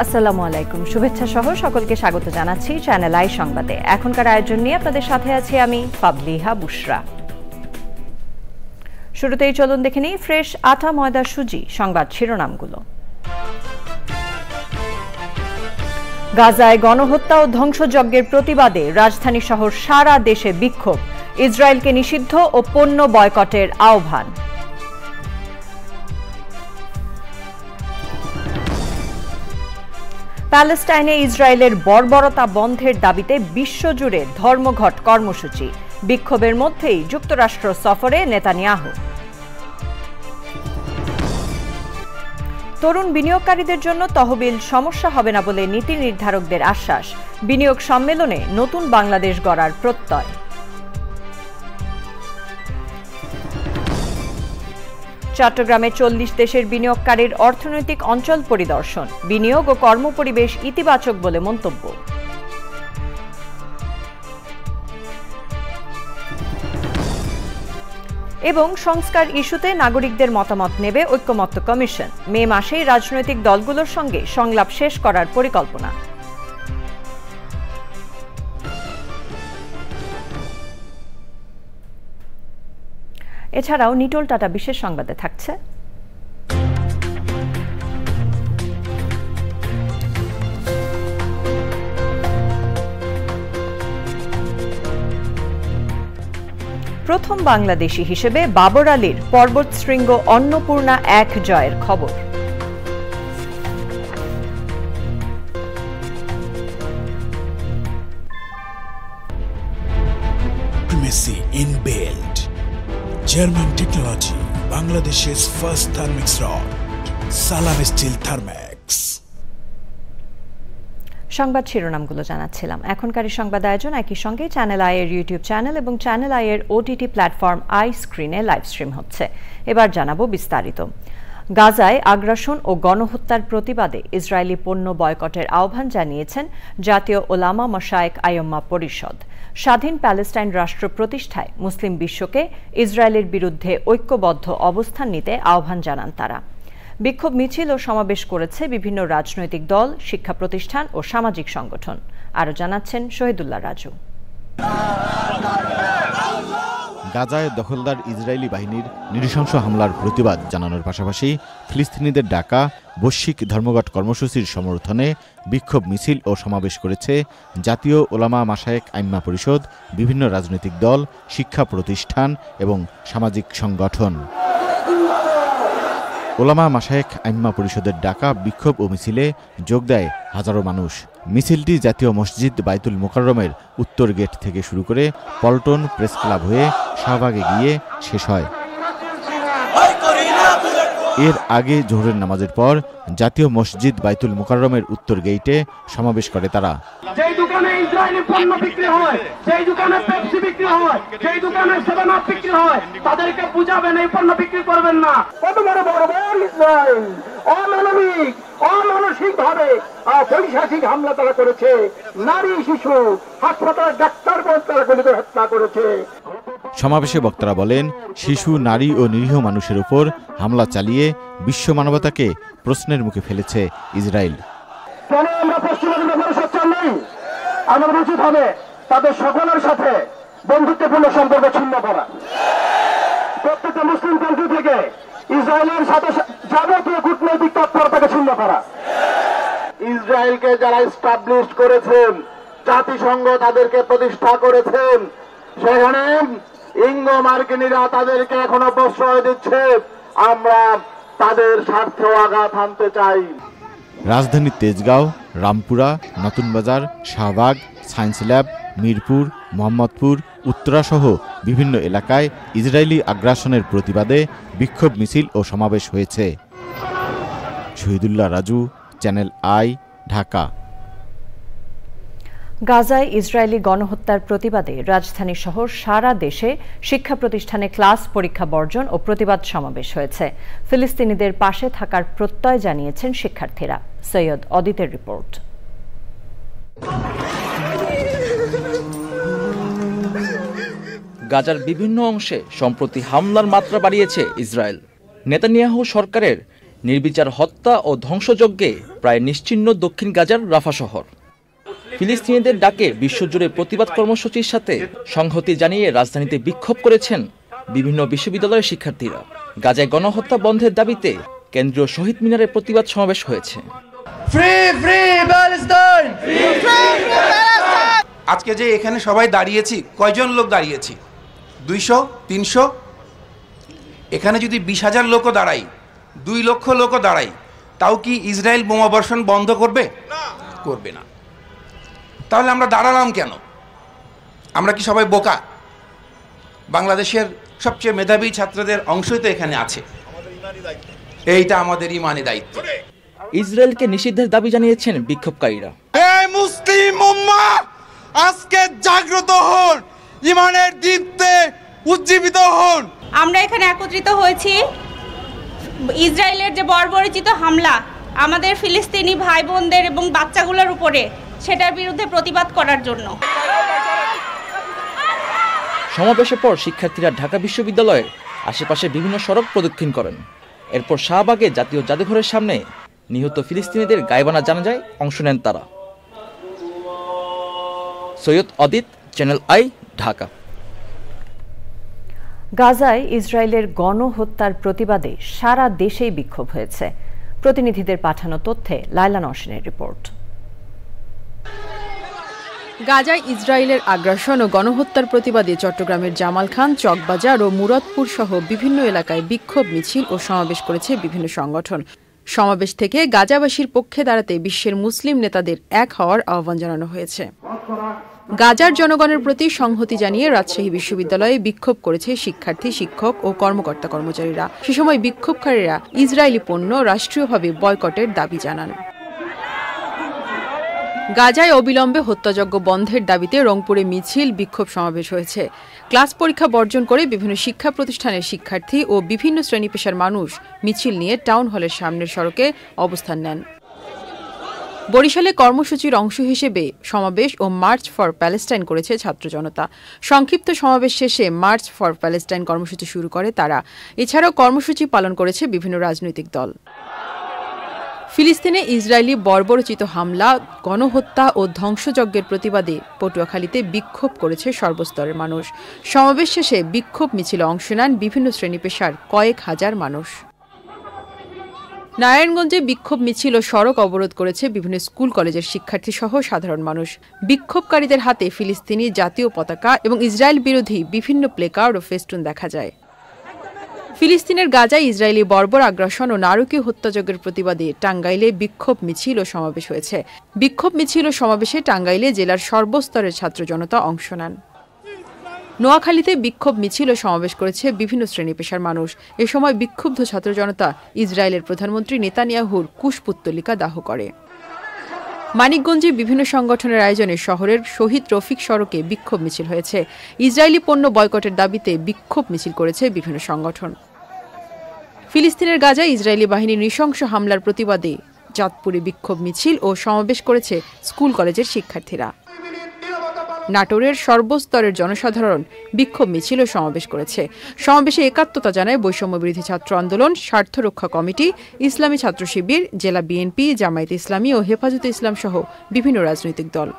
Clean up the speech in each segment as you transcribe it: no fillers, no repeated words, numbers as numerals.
আসসালামু আলাইকুম, শুভেচ্ছা সহ সকলকে স্বাগত জানাচ্ছি চ্যানেল আই সংবাদে। এখনকার আয়োজন নিয়ে আপনাদের সাথে আছি আমি ফাবলিহা বুশরা। শুরুতেই চলুন দেখে নিই ফ্রেশ আটা ময়দা সুজি সংবাদ শিরোনামগুলো। গাজায় গণহত্যা ও ধ্বংসযজ্ঞের প্রতিবাদে রাজধানী শহর সারা দেশে বিক্ষোভ, ইসরায়েলকে নিষিদ্ধ ও পণ্য বয়কটের আহ্বান। প্যালেস্টাইনে ইসরায়েলের বর্বরতা বন্ধের দাবিতে বিশ্বজুড়ে ধর্মঘট কর্মসূচি, বিক্ষোভের মধ্যেই যুক্তরাষ্ট্র সফরে নেতানিয়াহু। তরুণ বিনিয়োগকারীদের জন্য তহবিল সমস্যা হবে না বলে নীতি নির্ধারকদের আশ্বাস, বিনিয়োগ সম্মেলনে নতুন বাংলাদেশ গড়ার প্রত্যয়। চট্টগ্রামে 40 দেশের বিনিয়োগকারীর অর্থনৈতিক অঞ্চল পরিদর্শন, বিনিয়োগ ও কর্মপরিবেশ ইতিবাচক বলে মন্তব্য। এবং সংস্কার ইস্যুতে নাগরিকদের মতামত নেবে ঐকমত্য কমিশন, মে মাসেই রাজনৈতিক দলগুলোর সঙ্গে সংলাপ শেষ করার পরিকল্পনা। এছাড়াও নিটোল টাটা বিশেষ সংবাদে থাকছে প্রথম বাংলাদেশী হিসেবে বাবর আলীর পর্বতশৃঙ্গ অন্নপূর্ণা 1 জয়ের খবর। German technology, Bangladesh's first thermix rod, Salam Steel Thermax. সংবাদ শিরোনামগুলো জানাচ্ছিলাম। এখনকার সংবাদ আয়োজন একই সঙ্গে চ্যানেল আই এর ইউটিউব চ্যানেল এবং চ্যানেল আই এর ওটিটি প্ল্যাটফর্ম আই স্ক্রিনে লাইভ স্ট্রিম হচ্ছে। এবার জানাবো বিস্তারিত। গাজায় আগ্রাসন ও গণহত্যার প্রতিবাদে ইসরায়েলি পণ্য বয়কটের আহ্বান জানিয়েছেন জাতীয় ওলামা মাশায়েখ আইম্মা পরিষদ। স্বাধীন প্যালেস্টাইন রাষ্ট্র প্রতিষ্ঠায় মুসলিম বিশ্বকে ইসরায়েলের বিরুদ্ধে ঐক্যবদ্ধ অবস্থান নিতে আহ্বান জানান তারা। বিক্ষোভ মিছিল ও সমাবেশ করেছে বিভিন্ন রাজনৈতিক দল, শিক্ষা প্রতিষ্ঠান ও সামাজিক সংগঠন। আরও জানাচ্ছেন শহীদুল্লাহ রাজু। গাজায় দখলদার ইসরায়েলি বাহিনীর নৃশংস হামলার প্রতিবাদ জানানোর পাশাপাশি ফিলিস্তিনিদের ডাকা বৈশ্বিক ধর্মঘট কর্মসূচির সমর্থনে বিক্ষোভ মিছিল ও সমাবেশ করেছে জাতীয় ওলামা মাশায়েখ আইম্মা পরিষদ, বিভিন্ন রাজনৈতিক দল, শিক্ষা প্রতিষ্ঠান এবং সামাজিক সংগঠন। ওলামা মাশায়েখ আইম্মা পরিষদের ডাকা বিক্ষোভ ও মিছিলে যোগ দেয় হাজারো মানুষ। মিছিলটি জাতীয় মসজিদ বাইতুল মোকাররমের উত্তর গেট থেকে শুরু করে পল্টন প্রেস ক্লাব হয়ে শাহবাগে গিয়ে শেষ হয়। এর আগে জোহরের নামাজের পর জাতীয় মসজিদ বাইতুল মোকাররমের উত্তর গেইটে সমাবেশ করে তারা। যেই দোকানে ইসরায়েলি পণ্য বিক্রি হয়, যেই দোকানে পেপসি বিক্রি হয়, যেই দোকানে সেভেন আপ বিক্রি হয়, তাদেরকে বুঝাবেন এই পণ্য বিক্রি করবেন না। কত বড় ইসরায়েল অমানবিক, অমানসিক ভাবে পৈশাচিক হামলা তারা করেছে। নারী, শিশু, হাসপাতালের ডাক্তার তারা গুলিতে হত্যা করেছে। সমাবেশে বক্তারা বলেন, শিশু, নারী ও নিরীহ মানুষের উপর হামলা চালিয়ে বিশ্ব মানবতাকে প্রশ্নের মুখে ফেলেছে ইসরায়েল। কেন আমরা পশ্চিমবঙ্গের ব্যাপারে সোচ্চার নই? আমার উচিত হবে তাদের সকলের সাথে বন্ধুত্বপূর্ণ সম্পর্ক ছিন্ন করা। প্রত্যেকটা মুসলিম কান্ট্রি থেকে ইসরায়েলের সাথে যাবতীয় কূটনৈতিক তৎপরতাকে ছিন্ন করা। ইসরায়েলকে যারা এস্টাবলিশ করেছেন, জাতিসংঘ তাদেরকে প্রতিষ্ঠা করেছেন, সেখানে ইঙ্গ মার্কিনীরা তাদেরকে এখনো প্রশ্রয় দিচ্ছে। আমরা তাদের স্বার্থেও আঘাত হানতে চাই। রাজধানীর তেজগাঁও, রামপুরা, নতুনবাজার, শাহবাগ, সায়েন্স ল্যাব, মিরপুর, মোহাম্মদপুর, উত্তরাসহ বিভিন্ন এলাকায় ইসরায়েলি আগ্রাসনের প্রতিবাদে বিক্ষোভ মিছিল ও সমাবেশ হয়েছে। শহীদুল্লাহ রাজু, চ্যানেল আই, ঢাকা। গাজায় ইসরায়েলি গণহত্যার প্রতিবাদে রাজধানী সহ সারা দেশে শিক্ষা প্রতিষ্ঠানে ক্লাস পরীক্ষা বর্জন ও প্রতিবাদ সমাবেশ হয়েছে। ফিলিস্তিনিদের পাশে থাকার প্রত্যয় জানিয়েছেন শিক্ষার্থীরা। সৈয়দ অদিতের রিপোর্ট। গাজার বিভিন্ন অংশে সম্প্রতি হামলার মাত্রা বাড়িয়েছে ইসরায়েল। নেতানিয়াহু সরকারের নির্বিচার হত্যা ও ধ্বংসযজ্ঞে প্রায় নিশ্চিহ্ন দক্ষিণ গাজার রাফা শহর। ফিলিস্তিনিদের ডাকে বিশ্বজুড়ে প্রতিবাদ কর্মসূচির সাথে সংহতি জানিয়ে রাজধানীতে বিক্ষোভ করেছেন বিভিন্ন বিশ্ববিদ্যালয়ের শিক্ষার্থীরা। গাজায় গণহত্যা বন্ধের দাবিতে কেন্দ্রীয় শহীদ মিনারে প্রতিবাদ সমাবেশ হয়েছে। আজকে যে এখানে সবাই দাঁড়িয়েছি, কয়জন লোক দাঁড়িয়েছি? 200, 300? এখানে যদি 20,000 লোকও দাঁড়াই, 2 লক্ষ লোকও দাঁড়াই, তাও কি ইসরায়েল বোমাবর্ষণ বন্ধ করবে? করবে না। তাহলে আমরা দাঁড়ালাম কেন? আমরা কি সবাই বোকা? বাংলাদেশের সবচেয়ে মেধাবী ছাত্রদের অংশই তো এখানে আছে। এইটা আমাদের ইমানি দায়িত্ব। ইসরায়েলকে নিষিদ্ধের দাবি জানিয়েছেন বিক্ষোভকারীরা। এই মুসলিম উম্মাহ আজকে জাগ্রত হন, ইমানের দীপ্তে উজ্জীবিত হন। আমরা এখানে একত্রিত হয়েছি ইসরায়েলের যে বর্বরচিত হামলা আমাদের ফিলিস্তিনি ভাই বোনদের এবং বাচ্চাগুলোর উপরে, সেটার বিরুদ্ধে প্রতিবাদ করার জন্য। সমাবেশের পর শিক্ষার্থীরা ঢাকা বিশ্ববিদ্যালয়ের আশেপাশে বিভিন্ন সড়ক প্রদক্ষিণ করেন। এরপর শাহবাগে জাতীয় জাদুঘরের সামনে নিহত ফিলিস্তিনিদের গায়বানা জানাজায় অংশ নেন তারা। সৈয়দ অদিত, চ্যানেল আই, ঢাকা। গাজায় ইসরায়েলের গণহত্যার প্রতিবাদে সারা দেশেই বিক্ষোভ হয়েছে। প্রতিনিধিদের পাঠানো তথ্যে লায়লা নওশিনের রিপোর্ট। গাজায় ইসরায়েলের আগ্রাসন ও গণহত্যার প্রতিবাদে চট্টগ্রামের জামালখান, চকবাজার ও মুরাদপুর সহ বিভিন্ন এলাকায় বিক্ষোভ মিছিল ও সমাবেশ করেছে বিভিন্ন সংগঠন। সমাবেশ থেকে গাজাবাসীর পক্ষে দাঁড়াতে বিশ্বের মুসলিম নেতাদের এক হওয়ার আহ্বান জানানো হয়েছে। গাজার জনগণের প্রতি সংহতি জানিয়ে রাজশাহী বিশ্ববিদ্যালয়ে বিক্ষোভ করেছে শিক্ষার্থী, শিক্ষক ও কর্মকর্তা কর্মচারীরা। সে সময় বিক্ষোভকারীরা ইসরায়েলি পণ্য রাষ্ট্রীয়ভাবে বয়কটের দাবি জানান। গাজায় অবিলম্বে হত্যাযজ্ঞ বন্ধের দাবিতে রংপুরে মিছিল, বিক্ষোভ সমাবেশ হয়েছে। ক্লাস পরীক্ষা বর্জন করে বিভিন্ন শিক্ষা প্রতিষ্ঠানের শিক্ষার্থী ও বিভিন্ন শ্রেণী পেশার মানুষ মিছিল নিয়ে টাউন হলের সামনের সড়কে অবস্থান নেন। বরিশালে কর্মসূচির অংশ হিসেবে সমাবেশ ও মার্চ ফর প্যালেস্টাইন করেছে ছাত্র জনতা। সংক্ষিপ্ত সমাবেশ শেষে মার্চ ফর প্যালেস্টাইন কর্মসূচি শুরু করে তারা। এছাড়াও কর্মসূচি পালন করেছে বিভিন্ন রাজনৈতিক দল। ফিলিস্তিনে ইসরায়েলি বর্বরচিত হামলা, গণহত্যা ও ধ্বংসযজ্ঞের প্রতিবাদে পটুয়াখালীতে বিক্ষোভ করেছে সর্বস্তরের মানুষ। সমাবেশ শেষে বিক্ষোভ মিছিলে অংশ নেন বিভিন্ন শ্রেণী পেশার কয়েক হাজার মানুষ। নারায়ণগঞ্জে বিক্ষোভ মিছিল ও সড়ক অবরোধ করেছে বিভিন্ন স্কুল কলেজের শিক্ষার্থী সহ সাধারণ মানুষ। বিক্ষোভকারীদের হাতে ফিলিস্তিনি জাতীয় পতাকা এবং ইসরায়েল বিরোধী বিভিন্ন প্লেকার্ড ও ফেস্টুন দেখা যায়। ফিলিস্তিনের গাজায় ইসরায়েলি বর্বর আগ্রাসন ও নারকীয় হত্যাযজ্ঞের প্রতিবাদে টাঙ্গাইলে বিক্ষোভ মিছিল ও সমাবেশ হয়েছে। বিক্ষোভ মিছিল ও সমাবেশে টাঙ্গাইলে জেলার সর্বস্তরের ছাত্র জনতা অংশ নেন। নোয়াখালীতে বিক্ষোভ মিছিল ও সমাবেশ করেছে বিভিন্ন শ্রেণী পেশার মানুষ। এ সময় বিক্ষুব্ধ ছাত্র জনতা ইসরায়েলের প্রধানমন্ত্রী নেতানিয়াহুর কুশপুত্তলিকা দাহ করে। মানিকগঞ্জে বিভিন্ন সংগঠনের আয়োজনে শহরের শহীদ রফিক সড়কে বিক্ষোভ মিছিল হয়েছে। ইসরায়েলি পণ্য বয়কটের দাবিতে বিক্ষোভ মিছিল করেছে বিভিন্ন সংগঠন। ফিলিস্তিনের গাজায় ইসরায়েলি বাহিনীর নৃশংস হামলার প্রতিবাদে চাঁদপুরে বিক্ষোভ মিছিল ও সমাবেশ করেছে স্কুল কলেজের শিক্ষার্থীরা। নাটোরের সর্বস্তরের জনসাধারণ বিক্ষোভ মিছিল ও সমাবেশ করেছে। সমাবেশে একাত্মতা জানায় বৈষম্য বিরোধী ছাত্র আন্দোলন, স্বার্থ রক্ষা কমিটি, ইসলামী ছাত্র শিবির, জেলা বিএনপি, জামায়াতে ইসলামী ও হেফাজতে ইসলাম সহ বিভিন্ন রাজনৈতিক দল।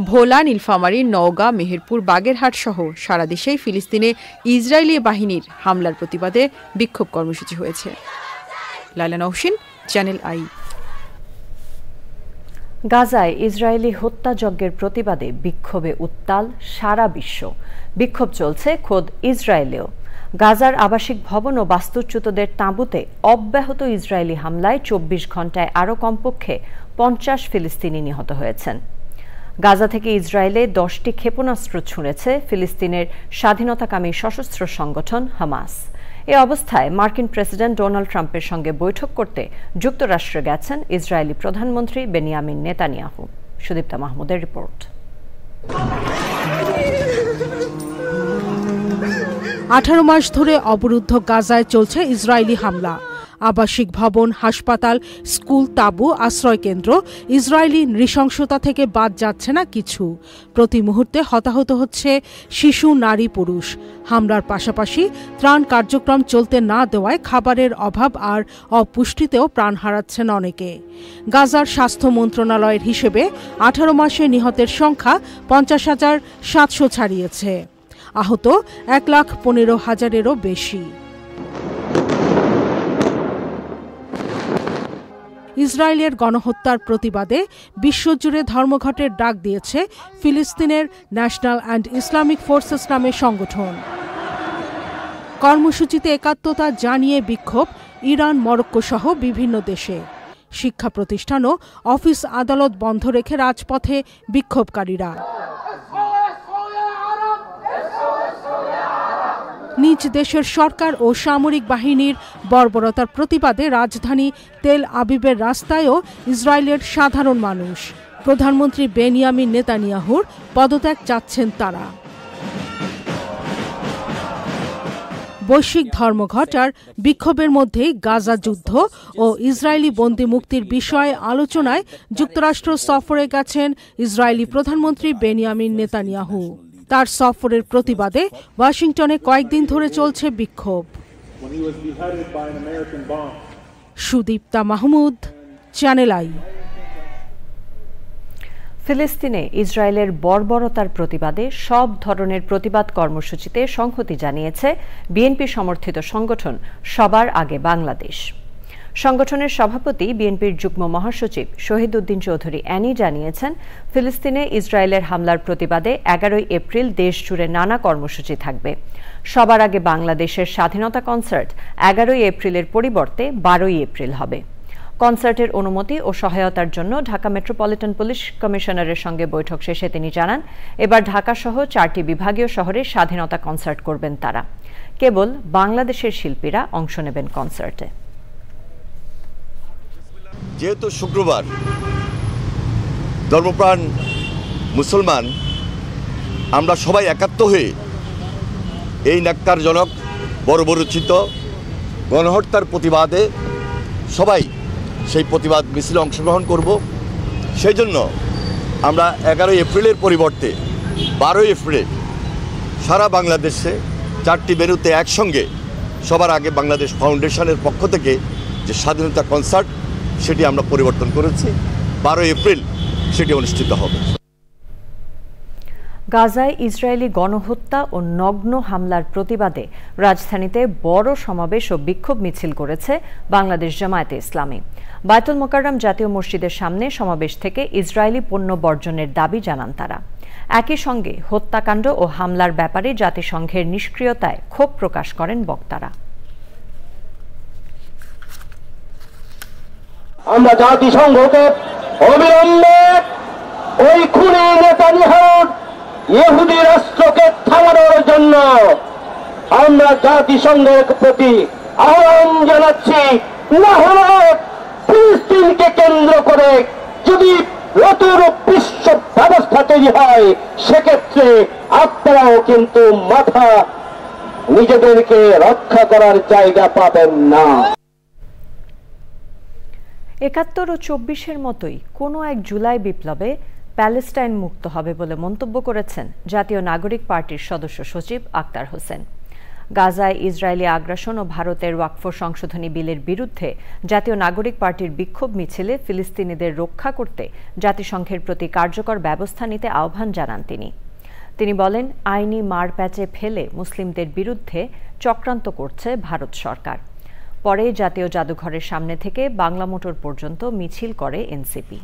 ভোলা, নীলফামারী, নওগাঁ, মেহেরপুর, বাগেরহাট সহ সারা দেশেই ফিলিস্তিনে ইসরায়েলি বাহিনীর হামলার প্রতিবাদে বিক্ষোভ কর্মসূচি হয়েছে। Laila Nowshin, channel I. গাজায় ইসরায়েলি হত্যাযজ্ঞের প্রতিবাদে বিক্ষোভে উত্তাল সারা বিশ্ব। বিক্ষোভ চলছে খোদ ইসরায়েলেও। গাজার আবাসিক ভবন ও বাস্তুচ্যুতদের তাঁবুতে অব্যাহত ইসরায়েলি হামলায় 24 ঘণ্টায় আরও কমপক্ষে 50 ফিলিস্তিনি নিহত হয়েছেন। গাজা থেকে ইসরায়েলে 10টি ক্ষেপণাস্ত্র ছুঁড়েছে ফিলিস্তিনের স্বাধীনতাকামী সশস্ত্র সংগঠন হামাস। এ অবস্থায় মার্কিন প্রেসিডেন্ট ডোনাল্ড ট্রাম্পের সঙ্গে বৈঠক করতে যুক্তরাষ্ট্রে গেছেন ইসরায়েলি প্রধানমন্ত্রী বেনিয়ামিন নেতানিয়াহু। সুদীপ্তা মাহমুদের রিপোর্ট। 18 মাস ধরে অবরুদ্ধ গাজায় চলছে ইসরায়েলি হামলা। আবাসিক ভবন, হাসপাতাল, স্কুল, তাঁবু, আশ্রয়কেন্দ্র ইসরায়েলি নৃশংসতা থেকে বাদ যাচ্ছে না কিছু। প্রতি মুহূর্তে হতাহত হচ্ছে শিশু, নারী, পুরুষ। হামলার পাশাপাশি ত্রাণ কার্যক্রম চলতে না দেওয়ায় খাবারের অভাব আর অপুষ্টিতেও প্রাণ হারাচ্ছেন অনেকে। গাজার স্বাস্থ্য মন্ত্রণালয়ের হিসেবে 18 মাসে নিহতের সংখ্যা 50,700 ছাড়িয়েছে। আহত 1,15,000-এরও বেশি। ইসরায়েলের গণহত্যার প্রতিবাদে বিশ্বজুড়ে ধর্মঘটের ডাক দিয়েছে ফিলিস্তিনের ন্যাশনাল অ্যান্ড ইসলামিক ফোর্সেস নামের সংগঠন। কর্মসূচিতে একাত্মতা জানিয়ে বিক্ষোভ ইরান, মরক্কো সহ বিভিন্ন দেশে। শিক্ষা প্রতিষ্ঠান ও অফিস আদালত বন্ধ রেখে রাজপথে বিক্ষোভকারীরা। নিজ দেশের সরকার ও সামরিক বাহিনীর বর্বরতার প্রতিবাদে রাজধানী তেল আবিবের রাস্তায়ও ইসরায়েলের সাধারণ মানুষ। প্রধানমন্ত্রী বেনিয়ামিন নেতানিয়াহুর পদত্যাগ চাচ্ছেন তারা। বৈশ্বিক ধর্মঘট আর বিক্ষোভের মধ্যেই গাজা যুদ্ধ ও ইসরায়েলি বন্দী মুক্তির বিষয়ে আলোচনায় যুক্তরাষ্ট্র সফরে গেছেন ইসরায়েলি প্রধানমন্ত্রী বেনিয়ামিন নেতানিয়াহু। তার সফরের প্রতিবাদে ওয়াশিংটনে কয়েকদিন ধরে চলছে বিক্ষোভ। Sudipta Mahmud, channel I. ফিলিস্তিনে ইসরায়েলের বর্বরতার প্রতিবাদে সব ধরনের প্রতিবাদ কর্মসূচিতে সংহতি জানিয়েছে বিএনপি সমর্থিত সংগঠন সবার আগে বাংলাদেশ। সংগঠনের সভাপতি বিএনপির যুগ্ম মহাসচিব শহীদ উদ্দিন চৌধুরী অ্যানি জানিয়েছেন, ফিলিস্তিনে ইসরায়েলের হামলার প্রতিবাদে 11 এপ্রিল দেশজুড়ে নানা কর্মসূচি থাকবে। সবার আগে বাংলাদেশের স্বাধীনতা কনসার্ট 11 এপ্রিলের পরিবর্তে 12 এপ্রিল হবে। কনসার্টের অনুমতি ও সহায়তার জন্য ঢাকা মেট্রোপলিটন পুলিশ কমিশনারের সঙ্গে বৈঠক শেষে তিনি জানান, এবার ঢাকাসহ 4টি বিভাগীয় শহরে স্বাধীনতা কনসার্ট করবেন তারা। কেবল বাংলাদেশের শিল্পীরা অংশ নেবেন কনসার্টে। যেহেতু শুক্রবার ধর্মপ্রাণ মুসলমান আমরা সবাই একাত্ম হয়ে এই ন্যাক্কারজনক বর্বরোচিত গণহত্যার প্রতিবাদে সবাই সেই প্রতিবাদ মিছিলে অংশগ্রহণ করব। সেই জন্য আমরা 11 এপ্রিলের পরিবর্তে 12 এপ্রিলে সারা বাংলাদেশে 4টি ভেন্যুতে একসঙ্গে সবার আগে বাংলাদেশ ফাউন্ডেশনের পক্ষ থেকে যে স্বাধীনতা কনসার্ট সেটি আমরা পরিবর্তন করেছি। 12 এপ্রিল সেটি অনুষ্ঠিত হবে। গাজায় ইসরায়েলি গণহত্যা ও নগ্ন হামলার প্রতিবাদে রাজধানীতে বড় সমাবেশ ও বিক্ষোভ মিছিল করেছে বাংলাদেশ জামায়াতে ইসলামী। বায়তুল মোকাররম জাতীয় মসজিদের সামনে সমাবেশ থেকে ইসরায়েলি পণ্য বর্জনের দাবি জানান তারা। একই সঙ্গে হত্যাকাণ্ড ও হামলার ব্যাপারে জাতিসংঘের নিষ্ক্রিয়তায় ক্ষোভ প্রকাশ করেন বক্তারা। আমরা জাতিসংঘকে অবিলম্বে ওই খুনি নেতানিয়াহুর ইহুদি রাষ্ট্রকে থামানোর জন্য আমরা জাতিসংঘের প্রতি আহ্বান জানাচ্ছি। না হলে ফিলিস্তিনকে কেন্দ্র করে যদি নতুন বিশ্ব ব্যবস্থা তৈরি হয়, সেক্ষেত্রে আপনারাও কিন্তু মাথা নিজেদেরকে রক্ষা করার জায়গা পাবেন না। 71 ও 24-এর মতোই কোনো এক জুলাই বিপ্লবে প্যালেস্টাইন মুক্ত হবে বলে মন্তব্য করেছেন জাতীয় নাগরিক পার্টির সদস্য সচিব আক্তার হোসেন। গাজায় ইসরায়েলি আগ্রাসন ও ভারতের ওয়াকফ সংশোধনী বিলের বিরুদ্ধে জাতীয় নাগরিক পার্টির বিক্ষোভ মিছিলে ফিলিস্তিনিদের রক্ষা করতে জাতিসংঘের প্রতি কার্যকর ব্যবস্থা নিতে আহ্বান জানান তিনি বলেন, আইনি মারপ্যাচে ফেলে মুসলিমদের বিরুদ্ধে চক্রান্ত করছে ভারত সরকার। পরে জাতীয় জাদুঘরের সামনে থেকে বাংলা মোটর পর্যন্ত মিছিল করে এনসিপি।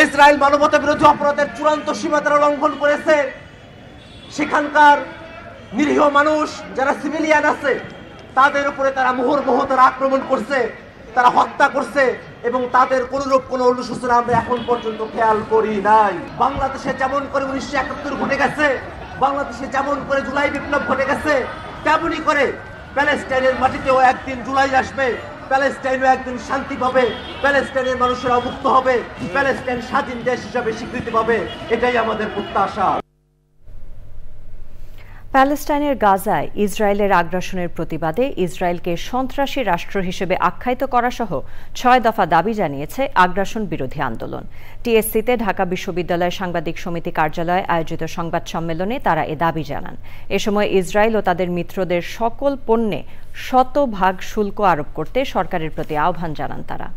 ইসরায়েল মানবতা বিরোধী অপরাধের চূড়ান্ত সীমা তারা লঙ্ঘন করেছে। সেখানকার নিরীহ মানুষ যারা সিভিলিয়ান আছে তাদের উপরে তারা মুহুর্মুহু তারা আক্রমণ করছে, তারা হত্যা করছে এবং তাদের কোনরূপ কোনো অনুশোচনা আমরা এখন পর্যন্ত খেয়াল করি নাই। বাংলাদেশে যেমন করে 1971 ঘটে গেছে, বাংলাদেশে যেমন করে জুলাই বিপ্লব ঘটে গেছে, তেমনি করে প্যালেস্টাইনের মাটিতেও একদিন জুলাই আসবে প্যালেস্টাইনও একদিন শান্তি পাবে, প্যালেস্টাইনের মানুষেরা মুক্ত হবে, প্যালেস্টাইন স্বাধীন দেশ হিসাবে স্বীকৃতি পাবে, এটাই আমাদের প্রত্যাশা। প্যালেস্টাইনের গাজায় ইসরায়েলের আগ্রাসনের প্রতিবাদে ইসরায়েলকে সন্ত্রাসী রাষ্ট্র হিসেবে আখ্যায়িত করা সহ ৬ দফা দাবি জানিয়েছে আগ্রাসন বিরোধী আন্দোলন। টিএসসিতে ঢাকা বিশ্ববিদ্যালয় সাংবাদিক সমিতি কার্যালয়ে আয়োজিত সংবাদ সম্মেলনে তারা এ দাবি জানান। এ সময় ইসরায়েল ও তাদের মিত্রদের সকল পণ্যে ১০০% শুল্ক আরোপ করতে সরকারের প্রতি আহ্বান জানান তারা।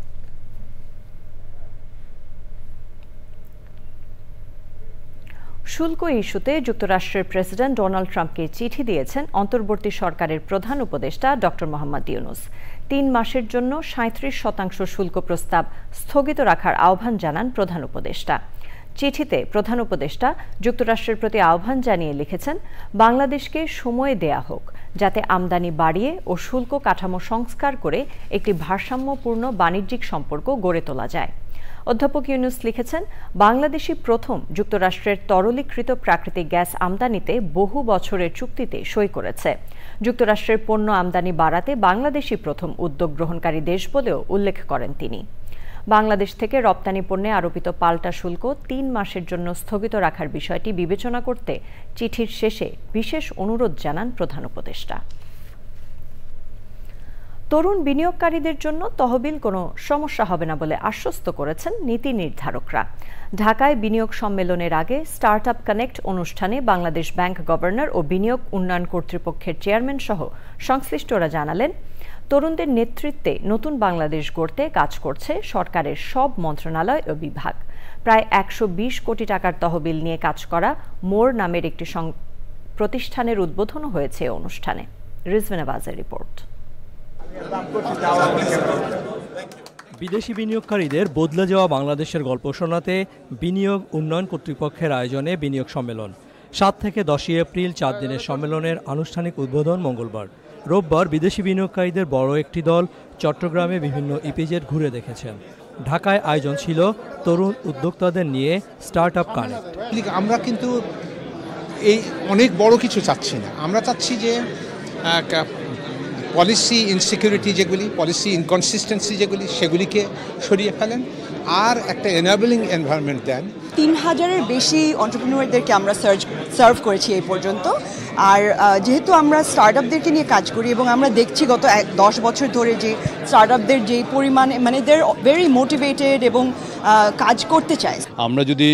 শুল্ক ইস্যুতে যুক্তরাষ্ট্রের প্রেসিডেন্ট ডোনাল্ড ট্রাম্পকে চিঠি দিয়েছেন অন্তর্বর্তী সরকারের প্রধান উপদেষ্টা ডক্টর মোহাম্মদ ইউনূস। ৩ মাসের জন্য ৩৭% শুল্ক প্রস্তাব স্থগিত রাখার আহ্বান জানান প্রধান উপদেষ্টা। চিঠিতে প্রধান উপদেষ্টা যুক্তরাষ্ট্রের প্রতি আহ্বান জানিয়ে লিখেছেন, বাংলাদেশকে সময় দেয়া হোক যাতে আমদানি বাড়িয়ে ও শুল্ক কাঠামো সংস্কার করে একটি ভারসাম্যপূর্ণ বাণিজ্যিক সম্পর্ক গড়ে তোলা যায়। অধ্যাপক ইউনূস লিখেছেন, বাংলাদেশই প্রথম যুক্তরাষ্ট্রের তরলীকৃত প্রাকৃতিক গ্যাস আমদানিতে বহু বছরের চুক্তিতে সই করেছে। যুক্তরাষ্ট্রের পণ্য আমদানি বাড়াতে বাংলাদেশই প্রথম উদ্যোগ গ্রহণকারী দেশ বলেও উল্লেখ করেন তিনি। বাংলাদেশ থেকে রপ্তানি পণ্যে আরোপিত পাল্টা শুল্ক ৩ মাসের জন্য স্থগিত রাখার বিষয়টি বিবেচনা করতে চিঠির শেষে বিশেষ অনুরোধ জানান প্রধান উপদেষ্টা। তরুণ বিনিয়োগকারীদের জন্য তহবিল কোনো সমস্যা হবে না বলে আশ্বস্ত করেছেন নীতি নির্ধারকরা। ঢাকায় বিনিয়োগ সম্মেলনের আগে স্টার্টআপ কানেক্ট অনুষ্ঠানে বাংলাদেশ ব্যাংক গভর্নর ও বিনিয়োগ উন্নয়ন কর্তৃপক্ষের চেয়ারম্যান সহ সংশ্লিষ্টরা জানালেন, তরুণদের নেতৃত্বে নতুন বাংলাদেশ গড়তে কাজ করছে সরকারের সব মন্ত্রণালয় ও বিভাগ। প্রায় ১২০ কোটি টাকার তহবিল নিয়ে কাজ করা মোর নামের একটি প্রতিষ্ঠানের উদ্বোধনও হয়েছে এই অনুষ্ঠানে। রিজওয়ানা বাজের রিপোর্ট। বিদেশি বিনিয়োগকারীদের বদলে যাওয়া বাংলাদেশের গল্প শোনাতে বিনিয়োগ উন্নয়ন কর্তৃপক্ষের আয়োজনে বিনিয়োগ সম্মেলন। ৭ থেকে ১০ এপ্রিল ৪ দিনের সম্মেলনের আনুষ্ঠানিক উদ্বোধন মঙ্গলবার। রোববার বিদেশি বিনিয়োগকারীদের বড় একটি দল চট্টগ্রামে বিভিন্ন ইপিজেড ঘুরে দেখেছেন। ঢাকায় আয়োজন ছিল তরুণ উদ্যোক্তাদের নিয়ে স্টার্টআপ কানেক্ট। আমরা কিন্তু এই অনেক বড় কিছু চাচ্ছি না, আমরা চাচ্ছি যে পলিসি ইনসিকিউরিটি যেগুলি, পলিসি ইনকনসিস্টেন্সি যেগুলি, সেগুলিকে সরিয়ে ফেলেন আর একটা এনাবেলিং এনভায়রনমেন্ট দেন। ৩,০০০-এর বেশি এন্টারপ্রেনিউরদেরকে আমরা সার্ভ করেছি এই পর্যন্ত। আর যেহেতু আমরা স্টার্টআপদেরকে নিয়ে কাজ করি এবং আমরা দেখছি গত ১০ বছর ধরে যে স্টার্টআপদের যেই পরিমাণে মানে দে আর ভেরি মোটিভেটেড এবং কাজ করতে চায়। আমরা যদি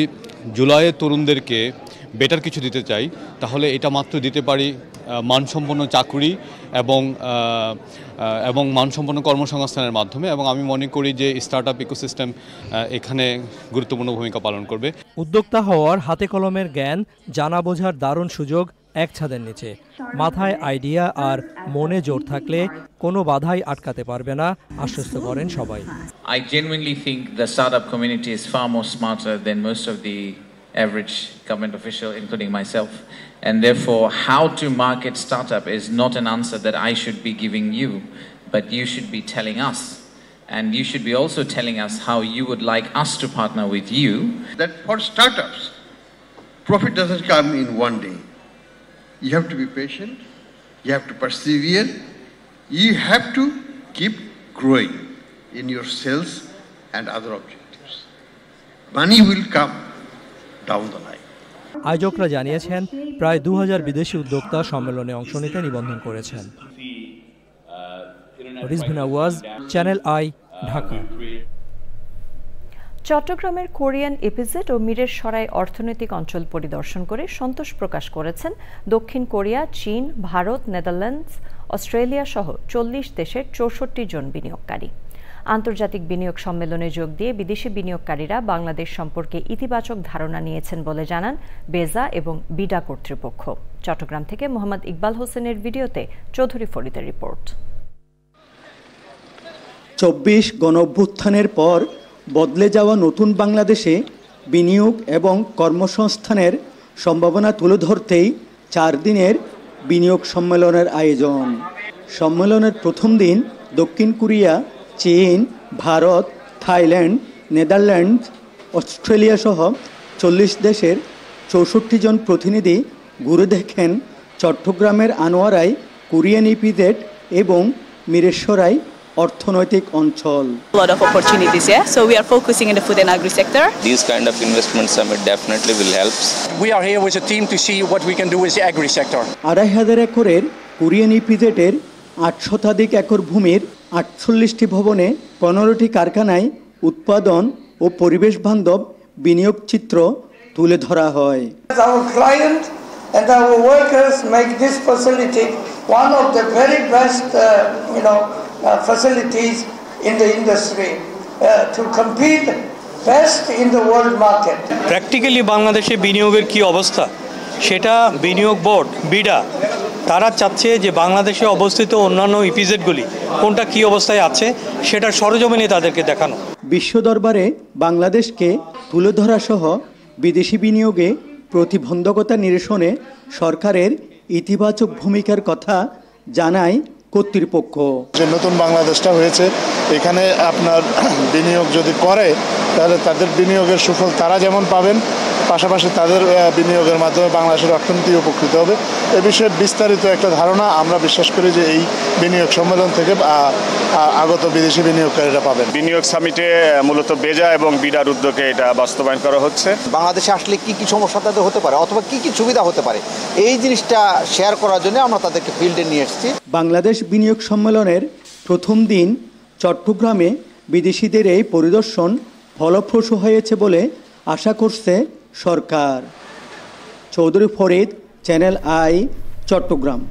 জুলাইয়ে তরুণদেরকে বেটার কিছু দিতে চাই তাহলে এটা মাত্র দিতে পারি মানসম্পন্ন চাকুরি এবং মানসম্পন্ন কর্মসংস্থানের মাধ্যমে। এবং আমি মনে করি যে স্টার্টআপ ইকোসিস্টেম এখানে গুরুত্বপূর্ণ ভূমিকা পালন করবে। উদ্যোক্তা হওয়ার হাতে কলমের জ্ঞান, জানা বোঝার দারুণ সুযোগ এক ছাদের নিচে। মাথায় আইডিয়া আর মনে জোর থাকলে কোনো বাধাই আটকাতে পারবে না, আশ্বস্ত করেন সবাই। I genuinely think the startup community is far more smarter than most of the average government official, including myself, and therefore how to market startup is not an answer that I should be giving you, but you should be telling us, and you should be also telling us how you would like us to partner with you. That for startups, profit doesn't come in one day. You have to be patient, you have to persevere, you have to keep growing in your sales and other objectives. Money will come down the line. আয়োজকরা জানিয়েছেন প্রায় ২,০০০ বিদেশি উদ্যোক্তা সম্মেলনে অংশ নিতে নিবন্ধন করেছেন। রিজওয়ানা ওয়াজ, চ্যানেল আই, ঢাকা। চট্টগ্রামের কোরিয়ান ইপিজেড ও মিরের সরাই অর্থনৈতিক অঞ্চল পরিদর্শন করে সন্তোষ প্রকাশ করেছেন দক্ষিণ কোরিয়া, চীন, ভারত, নেদারল্যান্ডস, অস্ট্রেলিয়া সহ ৪০ দেশের ৬৪ জন বিনিয়োগকারী। আন্তর্জাতিক বিনিয়োগ সম্মেলনে যোগ দিয়ে বিদেশি বিনিয়োগকারীরা বাংলাদেশ সম্পর্কে ইতিবাচক ধারণা নিয়েছেন বলে জানান বেজা এবং বিডা কর্তৃপক্ষ। চট্টগ্রাম থেকে মোহাম্মদ ইকবাল হোসেনের ভিডিওতে চৌধুরী ফরিদের রিপোর্ট। ২৪ গণঅভ্যুত্থানের পর বদলে যাওয়া নতুন বাংলাদেশে বিনিয়োগ এবং কর্মসংস্থানের সম্ভাবনা তুলে ধরতেই ৪ দিনের বিনিয়োগ সম্মেলনের আয়োজন। সম্মেলনের প্রথম দিন দক্ষিণ কোরিয়া, চীন, ভারত, থাইল্যান্ড, নেদারল্যান্ডস, অস্ট্রেলিয়া সহ ৪০ দেশের ৬৪ জন প্রতিনিধি ঘুরে দেখেন চট্টগ্রামের আনোয়ারায় কোরিয়ান ইপিজেড এবং মিরেশ্বরায় অর্থনৈতিক অঞ্চল। A lot of opportunities here, so we are focusing in the food and agri sector. These kind of investment summit definitely will help. We are here with a team to see what we can do with the agri sector. 2,500 একরের Korean ইপিজেডের 8 শতাধিক acre ভূমির 48টি ভবনে 15টি কারখানায় উৎপাদন ও পরিবেশ বান্ধব বিনিয়োগ চিত্র তুলে ধরা হয়। Our client and our workers make this facility one of the very best facilities in the industry to compete best in the world market. Practically বাংলাদেশে বিনিয়োগের কি অবস্থা সেটা বিনিয়োগ বোর্ড বিডা তারা চাচ্ছে যে বাংলাদেশে অবস্থিত অন্যান্য ইপিজেডগুলি কোনটা কি অবস্থায় আছে সেটা সরজমিনে তাদেরকে দেখানো। বিশ্ব দরবারে বাংলাদেশকে তুলে ধরা সহ বিদেশি বিনিয়োগে প্রতিবন্ধকতা নিরসনে সরকারের ইতিবাচক ভূমিকার কথা জানায় কর্তৃপক্ষ। যে নতুন বাংলাদেশটা হয়েছে এখানে আপনার বিনিয়োগ যদি করে তাহলে তাদের বিনিয়োগের সুফল তারা যেমন পাবেন, পাশাপাশি তাদের বিনিয়োগের মাধ্যমে বাংলাদেশের অর্থনীতি উপকৃত হবে। এ বিষয়ে বিস্তারিত একটা ধারণা আমরা বিশ্বাস করি যে এই বিনিয়োগ সম্মেলন থেকে আগত বিদেশি বিনিয়োগকারীরা পাবেন। বিনিয়োগ সামিটে মূলত বেজা এবং বিডার উদ্যোগে এটা বাস্তবায়ন করা হচ্ছে। বাংলাদেশে আসলে কি কি সমস্যা তাদের হতে পারে অথবা কি কি সুবিধা হতে পারে এই জিনিসটা শেয়ার করার জন্য আমরা তাদেরকে ফিল্ডে নিয়ে এসেছি। বাংলাদেশ বিনিয়োগ সম্মেলনের প্রথম দিন চট্টগ্রামে বিদেশিদের এই পরিদর্শন ফলপ্রসূ হয়েছে বলে আশা করছে সরকার। চৌধুরী ফরিদ, চ্যানেল আই, চট্টগ্রাম।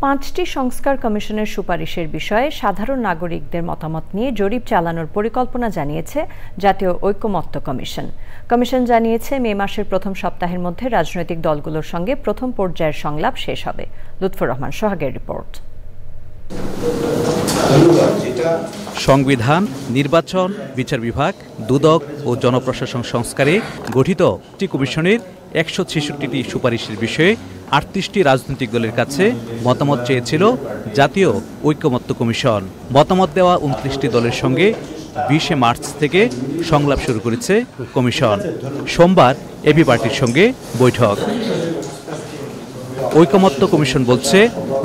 5টি সংস্কার কমিশনের সুপারিশের বিষয়ে সাধারণ নাগরিকদের মতামত নিয়ে জরিপ চালানোর পরিকল্পনা জানিয়েছে জাতীয় ঐকমত্য কমিশন। কমিশন জানিয়েছে মে মাসের প্রথম সপ্তাহের মধ্যে রাজনৈতিক দলগুলোর সঙ্গে প্রথম পর্যায়ের সংলাপ শেষ হবে। লুৎফর রহমান সোহাগের রিপোর্ট। সংবিধান, নির্বাচন, বিচার বিভাগ, দুদক ও জনপ্রশাসন সংস্কারে গঠিত একটি কমিশনের 166টি সুপারিশের বিষয়ে 38টি রাজনৈতিক দলের কাছে মতামত চেয়েছিল জাতীয় ঐকমত্য কমিশন। মতামত দেওয়া 29টি দলের সঙ্গে 20 মার্চ থেকে সংলাপ শুরু করেছে কমিশন। সোমবার এবি পার্টির সঙ্গে বৈঠক। ঐকমত্য কমিশন বলছে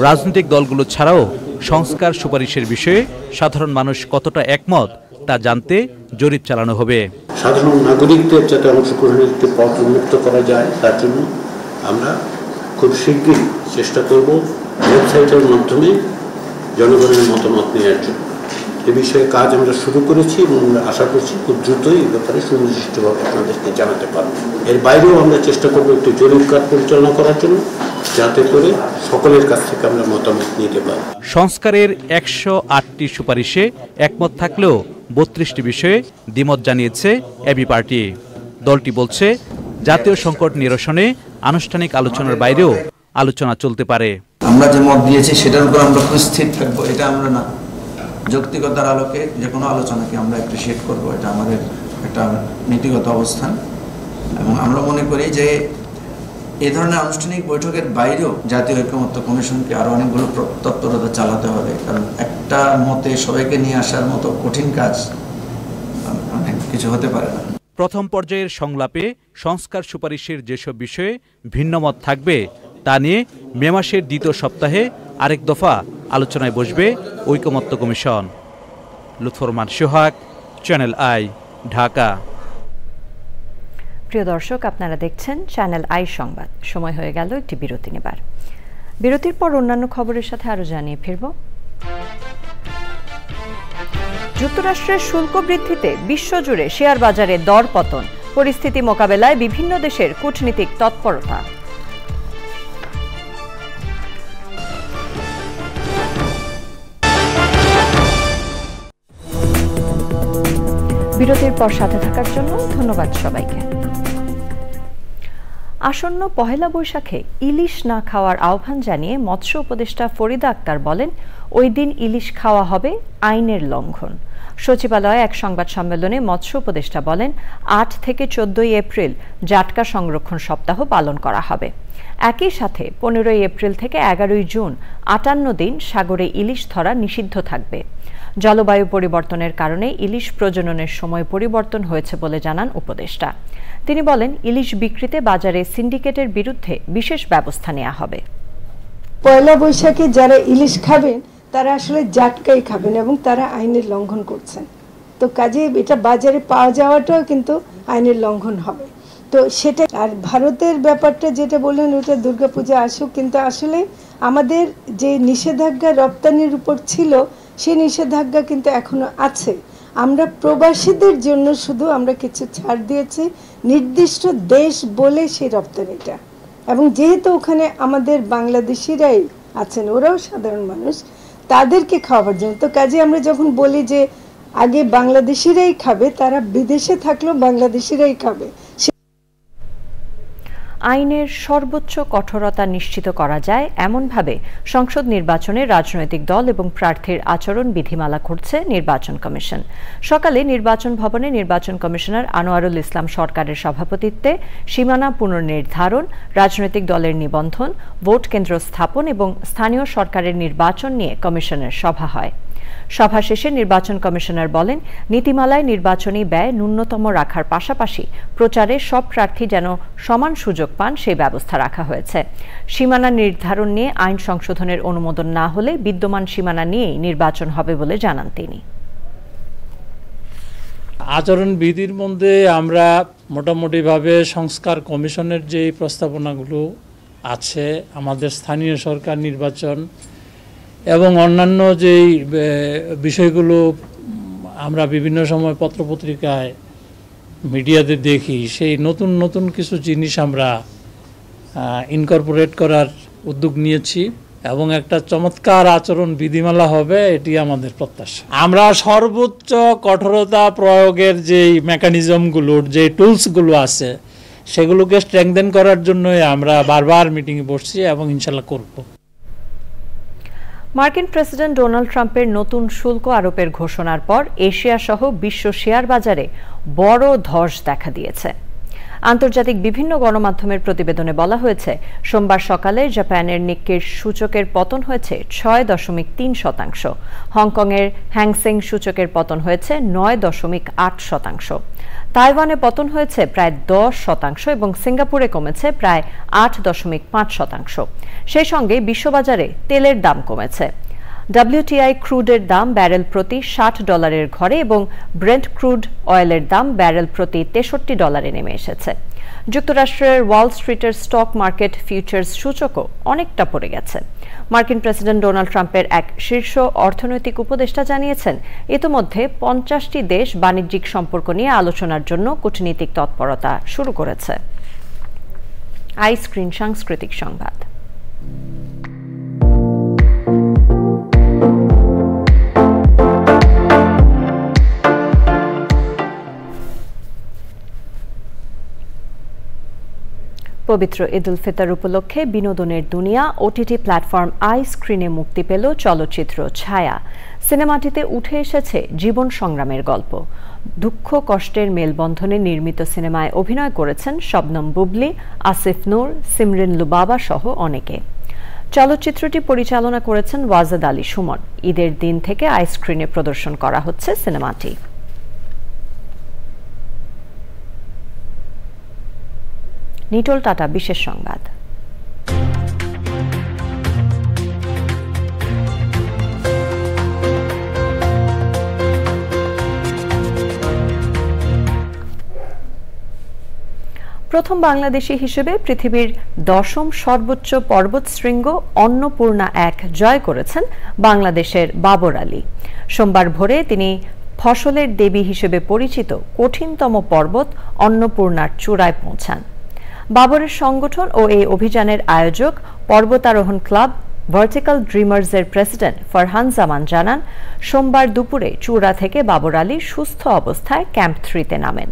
রাজনৈতিক দলগুলো ছাড়াও সংস্কার সুপারিশের বিষয়ে সাধারণ মানুষ কতটা একমত তা জানতে জরিপ চালানো হবে। সাধারণ নাগরিকদের যাতে অংশগ্রহণের একটি পথ উন্মুক্ত করা যায় তার জন্য আমরা খুব শীঘ্রই চেষ্টা করব ওয়েবসাইটের মাধ্যমে জনগণের মতামত নেওয়ার জন্য। এ বিষয়ে কাজ আমরা শুরু করেছি এবং আমরা আশা করছি খুব দ্রুতই এই ব্যাপারে সুনির্দিষ্টভাবে আপনাদেরকে জানাতে পারব। এর বাইরেও আমরা চেষ্টা করব একটি জরিপ কাজ পরিচালনা করার জন্য যাতে করে সকলের কাছ থেকে আমরা মতামত নিতে পারি। সংস্কারের 108টি সুপারিশে একমত থাকলেও 32টি বিষয়ে দ্বিমত জানিয়েছে এবি পার্টি। দলটি বলছে জাতীয় সংকট নিরসনে আনুষ্ঠানিক আলোচনার বাইরেও আলোচনা চলতে পারে। আমরা যে মত দিয়েছি সেটার উপর আমরা স্থির থাকবো, এটা আমরা না। যৌক্তিকতার আলোকে যে কোনো আলোচনাকে আমরা অ্যাপ্রিসিয়েট করব, এটা আমাদের একটা নীতিগত অবস্থান। এবং আমরা মনে করি যে এই ধরনের আনুষ্ঠানিক বৈঠকের বাইরেও জাতীয় ঐকমত্য কমিশনকে আরও অনেকগুলো তৎপরতা চালাতে হবে, কারণ একটা মতে সবাইকে নিয়ে আসার মতো কঠিন কাজ অনেক কিছু হতে পারে না। প্রথম পর্যায়ের সংলাপে সংস্কার সুপারিশের যেসব বিষয়ে ভিন্নমত থাকবে তা নিয়ে মে মাসের দ্বিতীয় সপ্তাহে আরেক দফা আলোচনায় বসবে ঐকমত্য কমিশন। লুৎফর রহমান সোহাগ, চ্যানেল আই, ঢাকা। প্রিয় দর্শক, আপনারা দেখছেন চ্যানেল আই সংবাদ। সময় হয়ে গেল একটি বিরতি নেবার। বিরতির পর অন্যান্য খবরের সাথে আরো জানিয়ে ফিরব। যুক্তরাষ্ট্রের শুল্ক বৃদ্ধিতে বিশ্বজুড়ে শেয়ার বাজারে দর পতন, পরিস্থিতি মোকাবেলায় বিভিন্ন দেশের কূটনীতিক তৎপরতা। বিরতির পর সাথে থাকার জন্য ধন্যবাদ সবাইকে। আসন্ন পহেলা বৈশাখে ইলিশ না খাওয়ার আহ্বান জানিয়ে মৎস্য উপদেষ্টা ফরিদা আক্তার বলেন, ওই দিন ইলিশ খাওয়া হবে আইনের লঙ্ঘন। সচিবালয়ে এক সংবাদ সম্মেলনে মৎস্য উপদেষ্টা বলেন, 8 থেকে 14 এপ্রিল জাটকা সংরক্ষণ সপ্তাহ পালন করা হবে। একই সাথে 15 এপ্রিল থেকে 11 জুন 58 দিন সাগরে ইলিশ ধরা নিষিদ্ধ থাকবে। জলবায়ু পরিবর্তনের কারণে ইলিশ প্রজননের সময় পরিবর্তন হয়েছে বলে জানান উপদেষ্টা। তিনি বলেন, ইলিশ বিক্রিতে বাজারে সিন্ডিকেটের বিরুদ্ধে বিশেষ ব্যবস্থা নেওয়া হবে। পয়লা বৈশাখে যারা ইলিশ খাবেন তারা আসলে জাটকাই খাবেন এবং তারা আইনের লঙ্ঘন করছেন। তো কাজে এটা বাজারে পাওয়া যাওয়াটাও কিন্তু আইনের লঙ্ঘন হবে। তো সেটা আর ভারতের ব্যাপারটা যেটা বললেন ওটা দুর্গাপূজা আসুক, কিন্তু আসলে আমাদের যে নিষেধাজ্ঞা রপ্তানির উপর ছিল সেই নিষেধাজ্ঞা কিন্তু এখনো আছে। আমরা প্রবাসীদের জন্য শুধু আমরা কিছু ছাড় দিয়েছি নির্দিষ্ট দেশ বলে সেই রপ্তানিটা, এবং যেহেতু ওখানে আমাদের বাংলাদেশিরাই আছেন, ওরাও সাধারণ মানুষ, তাদেরকে খাওয়াবার জন্য। তো কাজে আমরা যখন বলি যে আগে বাংলাদেশিরাই খাবে, তারা বিদেশে থাকলেও বাংলাদেশিরাই খাবে। আইনের সর্বোচ্চ কঠোরতা নিশ্চিত করা যায় এমনভাবে সংসদ নির্বাচনে রাজনৈতিক দল এবং প্রার্থীর আচরণ বিধিমালা করছে নির্বাচন কমিশন। সকালে নির্বাচন ভবনে নির্বাচন কমিশনার আনোয়ারুল ইসলাম সরকারের সভাপতিত্বে সীমানা পুনর্নির্ধারণ, রাজনৈতিক দলের নিবন্ধন, ভোট কেন্দ্র স্থাপন এবং স্থানীয় সরকারের নির্বাচন নিয়ে কমিশনের সভা হয়। সভা শেষে নির্বাচন কমিশনার বলেন, নীতিমালায় নির্বাচনী ব্যয় ন্যূনতম রাখার পাশাপাশি প্রচারে সব প্রার্থী যেন সমান সুযোগ পান সেই ব্যবস্থা রাখা হয়েছে। সীমানা নির্ধারণ নিয়ে আইন সংশোধনের অনুমোদন না হলে বিদ্যমান সীমানা নিয়েই নির্বাচন হবে বলে জানান তিনি। আচরণ বিধির মধ্যে আমরা মোটামুটিভাবে সংস্কার কমিশনের যে প্রস্তাবনাগুলো আছে, আমাদের স্থানীয় সরকার নির্বাচন এবং অন্যান্য যেই বিষয়গুলো আমরা বিভিন্ন সময় পত্রপত্রিকায় মিডিয়াতে দেখি, সেই নতুন নতুন কিছু জিনিস আমরা ইনকর্পোরেট করার উদ্যোগ নিয়েছি এবং একটা চমৎকার আচরণ বিধিমালা হবে, এটি আমাদের প্রত্যাশা। আমরা সর্বোচ্চ কঠোরতা প্রয়োগের যেই মেকানিজমগুলোর যে টুলসগুলো আছে সেগুলোকে স্ট্রেংথেন করার জন্যই আমরা বারবার মিটিংয়ে বসছি এবং ইনশাল্লাহ করব। মার্কিন প্রেসিডেন্ট ডোনাল্ড ট্রাম্পের নতুন শুল্ক আরোপের ঘোষণার পর এশিয়া সহ বিশ্ব শেয়ার বাজারে বড় ধস দেখা দিয়েছে। আন্তর্জাতিক বিভিন্ন গণমাধ্যমের প্রতিবেদনে বলা হয়েছে, সোমবার সকালে জাপানের নিক্কেই সূচকের পতন হয়েছে 6.3%, হংকংয়ের হ্যাংসেং সূচকের পতন হয়েছে 9.8%, তাইওয়ানে পতন হয়েছে প্রায় 10% এবং সিঙ্গাপুরে কমেছে প্রায় 8.5%। সেই সঙ্গে বিশ্ববাজারে তেলের দাম কমেছে। WTI ক্রুডের দাম ব্যারেল প্রতি $60 ঘরে এবং ব্রেন্ট ক্রুড অয়েলের দাম ব্যারেল প্রতি $63 নেমে এসেছে। যুক্তরাষ্ট্রের ওয়াল স্ট্রিটের স্টক মার্কেট ফিউচার্স সূচকও অনেকটা পড়ে গেছে। মার্কিন প্রেসিডেন্ট ডোনাল্ড ট্রাম্পের এক শীর্ষ অর্থনৈতিক উপদেষ্টা জানিয়েছেন, ইতিমধ্যে 50টি দেশ বাণিজ্যিক সম্পর্ক নিয়ে আলোচনার জন্য কূটনীতিক তৎপরতা শুরু করেছে। আইস্ক্রিন সাংস্কৃতিক সংবাদ। পবিত্র ঈদ উল ফিতর উপলক্ষে বিনোদনের দুনিয়া ওটিটি প্ল্যাটফর্ম আইস্ক্রিনে মুক্তি পেল চলচ্চিত্র ছায়া। সিনেমাটিতে উঠে এসেছে জীবন সংগ্রামের গল্প। দুঃখ কষ্টের মেলবন্ধনে নির্মিত সিনেমায় অভিনয় করেছেন শবনম বুবলি, আসিফ নূর, সিমরিন লুবাবা সহ অনেকে। চলচ্চিত্রটি পরিচালনা করেছেন ওয়াজেদ আলী সুমন। ঈদের দিন থেকে আইস্ক্রিনে প্রদর্শন করা হচ্ছে সিনেমাটি। নিটোল টাটা বিশেষ সংবাদ। প্রথম বাংলাদেশী হিসেবে পৃথিবীর 10ম সর্বোচ্চ পর্বতশৃঙ্গ অন্নপূর্ণা 1 জয় করেছেন বাংলাদেশের বাবর আলী। সোমবার ভোরে তিনি ফসলের দেবী হিসেবে পরিচিত কঠিনতম পর্বত অন্নপূর্ণার চূড়ায় পৌঁছান। বাবরের সংগঠন ও এই অভিযানের আয়োজক পর্বতারোহণ ক্লাব ভার্টিক্যাল ড্রিমার্সের প্রেসিডেন্ট ফরহান জামান জানান, সোমবার দুপুরে চূড়া থেকে বাবর আলী সুস্থ অবস্থায় ক্যাম্প 3-তে নামেন।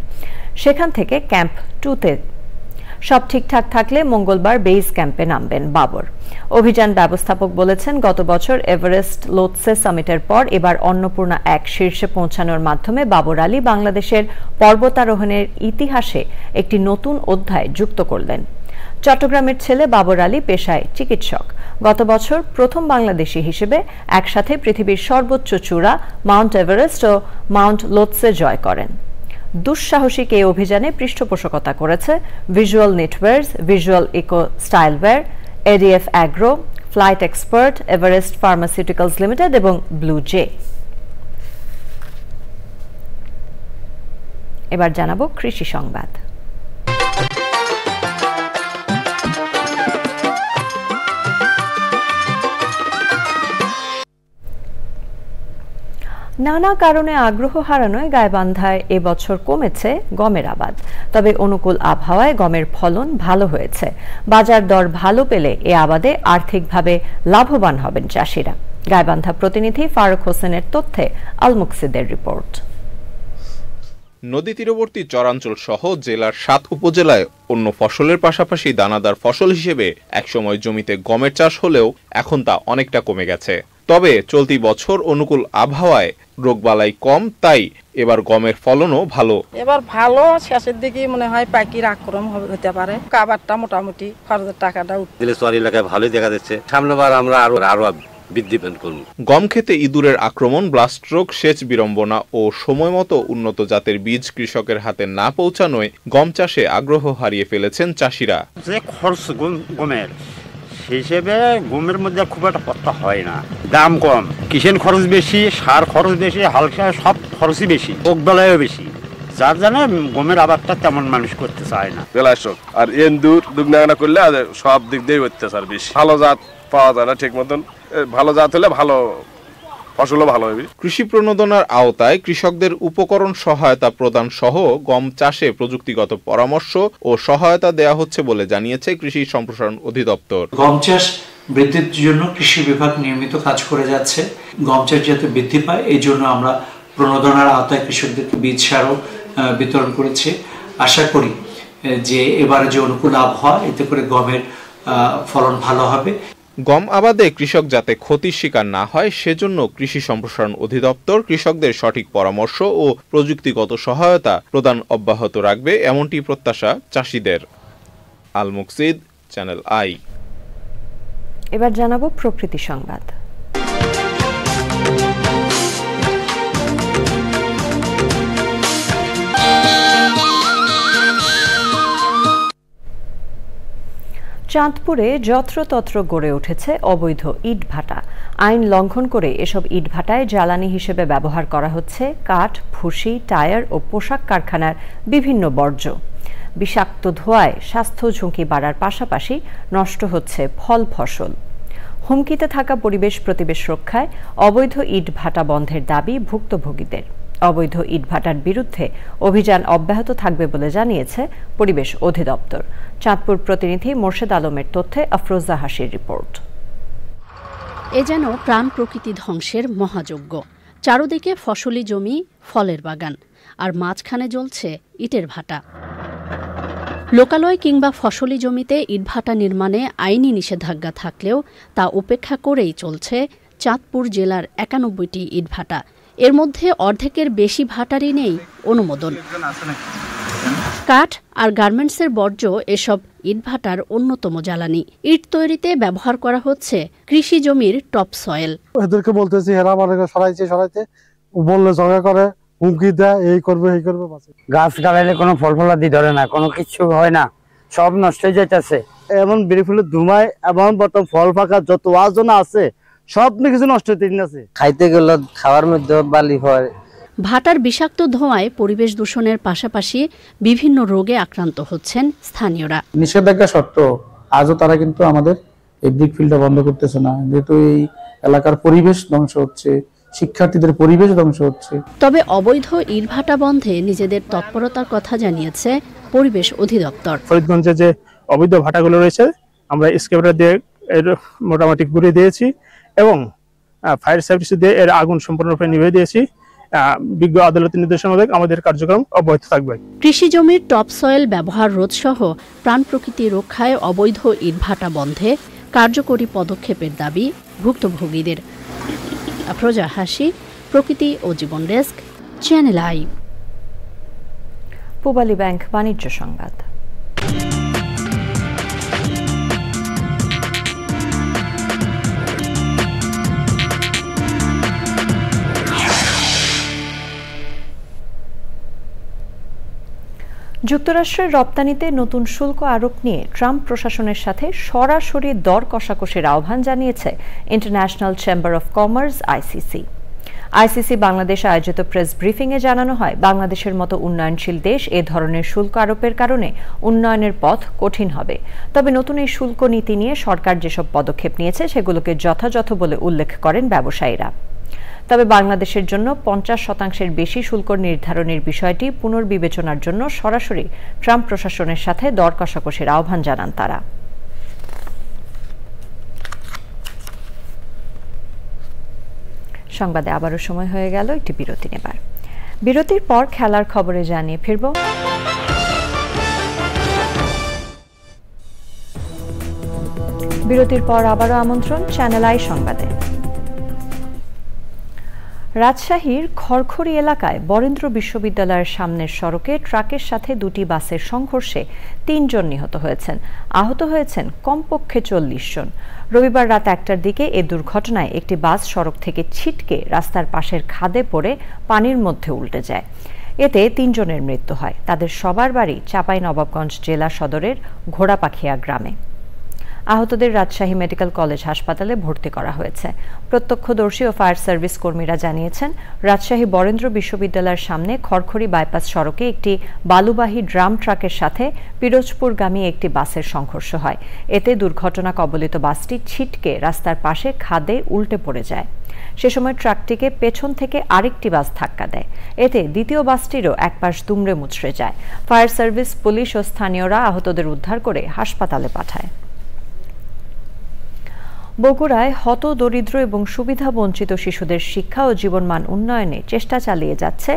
সেখান থেকে ক্যাম্প 2-তে সব ঠিকঠাক থাকলে মঙ্গলবার বেস ক্যাম্পে নামবেন বাবর। অভিযান ব্যবস্থাপক বলেছেন, গত বছর এভারেস্ট লোৎসে সামিটের পর এবার অন্নপূর্ণা 1 শীর্ষে পৌঁছানোর মাধ্যমে বাবর আলী বাংলাদেশের পর্বতারোহণের ইতিহাসে একটি নতুন অধ্যায় যুক্ত করলেন। চট্টগ্রামের ছেলে বাবর আলী পেশায় চিকিৎসক। গত বছর প্রথম বাংলাদেশী হিসেবে একসাথে পৃথিবীর সর্বোচ্চ চূড়া মাউন্ট এভারেস্ট ও মাউন্ট লোৎসে জয় করেন। দুঃসাহসিক এই অভিযানে পৃষ্ঠপোষকতা করেছে Visual Networks, Visual Eco Stylewear, ADF Agro, Flight Expert, Everest Pharmaceuticals Limited এবং ব্লু জে। এবার জানাবো কৃষি সংবাদ। নানা কারণে আগ্রহ হারানোয় গাইবান্ধায় এবছর কমেছে গমের আবাদ। তবে অনুকূল আবহাওয়ায় গমের ফলন ভালো হয়েছে। বাজার দর ভালো পেলে এ আবাদে আর্থিকভাবে লাভবান হবেন চাষিরা। গাইবান্ধা প্রতিনিধি ফারুক হোসেনের তথ্যে আল মুকসিদের রিপোর্ট। নদী তীরবর্তী চরাঞ্চল সহ জেলার 7 উপজেলায় অন্য ফসলের পাশাপাশি দানাদার ফসল হিসেবে একসময় জমিতে গমের চাষ হলেও এখন তা অনেকটা কমে গেছে। তবে চলতি বছর অনুকূল আবহাওয়ায় রোগবালাই কম, তাই এবার গমের ফলনও ভালো। এবার ভালো, শেষের দিকে মনে হয় পাখির আক্রমণ হতে পারে। কাবারটা মোটামুটি খরচের টাকাটা দিলে চর এলাকায় ভালোই দেখা যাচ্ছে। সামনেবার আমরা আরো বৃদ্ধি পেন করব। গম খেতে ইঁদুরের আক্রমণ, ব্লাস্ট রোগ, সেচ বিড়ম্বনা ও সময়মতো উন্নত জাতের বীজ কৃষকের হাতে না পৌঁছানোয় গম চাষে আগ্রহ হারিয়ে ফেলেছেন চাষিরা। যে খরচ গমের হিসেবে গমের মধ্যে খুব একটা পত্তা হয় না, দাম কম, কিষেন খরচ বেশি, সার খরচ বেশি, হালকা সব খরচই বেশি, রোগবালাইও বেশি, যার জানে গমের আবাদটা তেমন মানুষ করতে চায় না। আর এন্দুর দুগনাগানা করলে সব দিক দিয়ে অত্যাচার বেশি। ভালো জাত পাওয়া যায় না ঠিক মতন, ভালো জাত হলে ভালো ফসলও ভালো হবে। কৃষি প্রণোদনার আওতায় কৃষকদের উপকরণ সহায়তা প্রদান সহ গম চাষে প্রযুক্তিগত পরামর্শ ও সহায়তা দেওয়া হচ্ছে বলে জানিয়েছে কৃষি সম্প্রসারণ অধিদপ্তর। গম চাষ বৃদ্ধির জন্য কৃষি বিভাগ নিয়মিত কাজ করে যাচ্ছে। গম চাষ যাতে বৃদ্ধি পায় এই জন্য আমরা প্রণোদনার আওতায় কৃষকদেরকে বীজ সারও বিতরণ করেছি। আশা করি যে এবারে যে অনুকূল আবহাওয়া, এতে করে গমের ফলন ভালো হবে। গম আবাদে কৃষক যাতে ক্ষতির শিকার না হয় সেজন্য কৃষি সম্প্রসারণ অধিদপ্তর কৃষকদের সঠিক পরামর্শ ও প্রযুক্তিগত সহায়তা প্রদান অব্যাহত রাখবে, এমনটি প্রত্যাশা চাষিদের। আল মুকসিদ, চ্যানেল আই। এবার জানাবো প্রকৃতি সংবাদ। চাঁদপুরে যত্রতত্র গড়ে উঠেছে অবৈধ ইটভাটা। আইন লঙ্ঘন করে এসব ইটভাটায় জ্বালানি হিসেবে ব্যবহার করা হচ্ছে কাঠ, ভুসি, টায়ার ও পোশাক কারখানার বিভিন্ন বর্জ্য। বিষাক্ত ধোঁয়ায় স্বাস্থ্য ঝুঁকি বাড়ার পাশাপাশি নষ্ট হচ্ছে ফল ফসল। হুমকিতে থাকা পরিবেশ প্রতিবেশ রক্ষায় অবৈধ ইটভাটা বন্ধের দাবি ভুক্তভোগীদের। অবৈধ ইটভাটার বিরুদ্ধে অভিযান অব্যাহত থাকবে বলে জানিয়েছে পরিবেশ অধিদপ্তর। চাঁদপুর প্রতিনিধি মোর্শেদ আলমের তথ্যে আফরোজা হাসির রিপোর্ট। এ যেন প্রাণ প্রকৃতি ধ্বংসের মহাযজ্ঞ। চারদিকে ফসলি জমি, ফলের বাগান, আর মাঝখানে জ্বলছে ইটের ভাটা। লোকালয় কিংবা ফসলি জমিতে ইটভাটা নির্মাণে আইনি নিষেধাজ্ঞা থাকলেও তা উপেক্ষা করেই চলছে চাঁদপুর জেলার 91টি ইটভাটা। এর মধ্যে অর্ধেকের বেশি ভাটারই নেই অনুমোদন। কাঠ আর গার্মেন্টসের বর্জ্য এসব ইটভাটার অন্যতম জ্বালানি। ইট তৈরিতে ব্যবহার করা হচ্ছে কৃষি জমির টপ সয়েল। এদেরকে বলতেছি হেরা সরাইতে বললে জগা করে, হুমকি দেয়, এই করবে এই করবে। গাছ গাড়াইলে কোনো ফল ফলাদি ধরে না, কোনো কিছু হয় না, সব নষ্ট হয়ে যাইতেছে। এমন বেরিফুলের ধুমায় এবং ফল ফাঁকা যত আয়োজন আছে সব কিছু নষ্ট হতে আছে। খাইতে গেলে খাওয়ার মধ্যে বালি হয়। ভাটার বিষাক্ত ধোঁয়ায় পরিবেশ দূষণের পাশাপাশি বিভিন্ন রোগে আক্রান্ত হচ্ছেন স্থানীয়রা। নিষেধাজ্ঞা সত্ত্বেও আজও তারা কিন্তু আমাদের এই ব্রিক ফিল্ডটা বন্ধ করতেছে না, যেহেতু এই এলাকার পরিবেশ ধ্বংস হচ্ছে, শিক্ষার্থীদের পরিবেশ ধ্বংস হচ্ছে। তবে অবৈধ ইটভাটা বন্ধে নিজেদের তৎপরতার কথা জানিয়েছে পরিবেশ অধিদপ্তর। ফরিদগঞ্জে যে অবৈধ ভাটাগুলো রয়েছে আমরা এক্সকেভেটর দিয়ে এর মোটামুটি ঘুরিয়ে দিয়েছি এবং ফায়ার সার্ভিস দিয়ে এর আগুন সম্পূর্ণরূপে নিভিয়ে দিয়েছি। বিজ্ঞ আদালতের নির্দেশনা মোতাবেক আমাদের কার্যক্রম অব্যাহত থাকবে। কৃষি জমির টপ সয়েল ব্যবহার রোধ সহ প্রাণ প্রকৃতি রক্ষায় অবৈধ ইটভাটা বন্ধে কার্যকরী পদক্ষেপের দাবি ভুক্তভোগীদের। আফরোজা হাসি, প্রকৃতি ও জীবন ডেস্ক, চ্যানেল আই। পূবালী ব্যাংক বাণিজ্য সংবাদ। যুক্তরাষ্ট্রের রপ্তানিতে নতুন শুল্ক আরোপ নিয়ে ট্রাম্প প্রশাসনের সাথে সরাসরি দর কষাকষির আহ্বান জানিয়েছে international chamber of commerce ICC. ICC Bangladesh আয়োজিত প্রেস ব্রিফিংয়ে জানানো হয়, বাংলাদেশের মতো উন্নয়নশীল দেশ এ ধরনের শুল্ক আরোপের কারণে উন্নয়নের পথ কঠিন হবে। তবে নতুন এই শুল্ক নীতি নিয়ে সরকার যেসব পদক্ষেপ নিয়েছে সেগুলোকে যথাযথ বলে উল্লেখ করেন ব্যবসায়ীরা। তবে বাংলাদেশের জন্য 50% বেশি শুল্ক নির্ধারণের বিষয়টি পুনর্বিবেচনার জন্য সরাসরি ট্রাম্প প্রশাসনের সাথে দর কষাকষির আহ্বান জানান তারা। সংবাদে আবারও সময় হয়ে গেল একটি বিরতি নেবার। বিরতির পর খেলার খবরে জানিয়ে ফিরব। বিরতির পর আবারও আমন্ত্রণ চ্যানেল আই সংবাদে। রাজশাহীর খড়খড়ি এলাকায় বরেন্দ্র বিশ্ববিদ্যালয়ের সামনের সড়কে ট্রাকের সাথে দুটি বাসের সংঘর্ষে 3 জন নিহত হয়েছেন। আহত হয়েছেন কমপক্ষে 40 জন। রবিবার রাত 1টার দিকে এ দুর্ঘটনায় একটি বাস সড়ক থেকে ছিটকে রাস্তার পাশের খাদে পড়ে পানির মধ্যে উল্টে যায়। এতে 3 জনের মৃত্যু হয়। তাদের সবার বাড়ি চাঁপাইনবাবগঞ্জ জেলা সদরের ঘোড়াপাখিয়া গ্রামে। আহতদের রাজশাহী মেডিকেল কলেজ হাসপাতালে ভর্তি করা হয়েছে। প্রত্যক্ষদর্শী ও ফায়ার সার্ভিস কর্মীরা জানিয়েছেন, রাজশাহী বরেন্দ্র বিশ্ববিদ্যালয়ের সামনে খড়খড়ি বাইপাস সড়কে একটি বালুবাহী ড্রাম ট্রাকের সাথে পিরোজপুরগামী একটি বাসের সংঘর্ষ হয়। এতে দুর্ঘটনা কবলিত বাসটি ছিটকে রাস্তার পাশে খাদে উল্টে পড়ে যায়। সে সময় ট্রাকটিকে পেছন থেকে আরেকটি বাস ধাক্কা দেয়। এতে দ্বিতীয় বাসটিরও এক পাশ দুমড়ে মুচড়ে যায়। ফায়ার সার্ভিস, পুলিশ ও স্থানীয়রা আহতদের উদ্ধার করে হাসপাতালে পাঠায়। বগুড়ায় হত দরিদ্র এবং সুবিধা বঞ্চিত শিশুদের শিক্ষা ও জীবনমান উন্নয়নে চেষ্টা চালিয়ে যাচ্ছে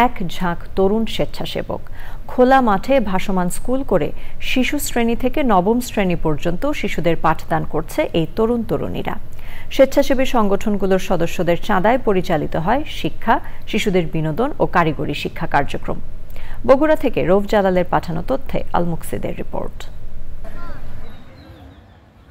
এক ঝাঁক তরুণ স্বেচ্ছাসেবক। খোলা মাঠে ভাসমান স্কুল করে শিশু শ্রেণী থেকে নবম শ্রেণী পর্যন্ত শিশুদের পাঠদান করছে এই তরুণ তরুণীরা। স্বেচ্ছাসেবী সংগঠনগুলোর সদস্যদের চাঁদায় পরিচালিত হয় শিক্ষা, শিশুদের বিনোদন ও কারিগরি শিক্ষা কার্যক্রম। বগুড়া থেকে রৌফ জালালের পাঠানো তথ্যে আল মুকসিদের রিপোর্ট।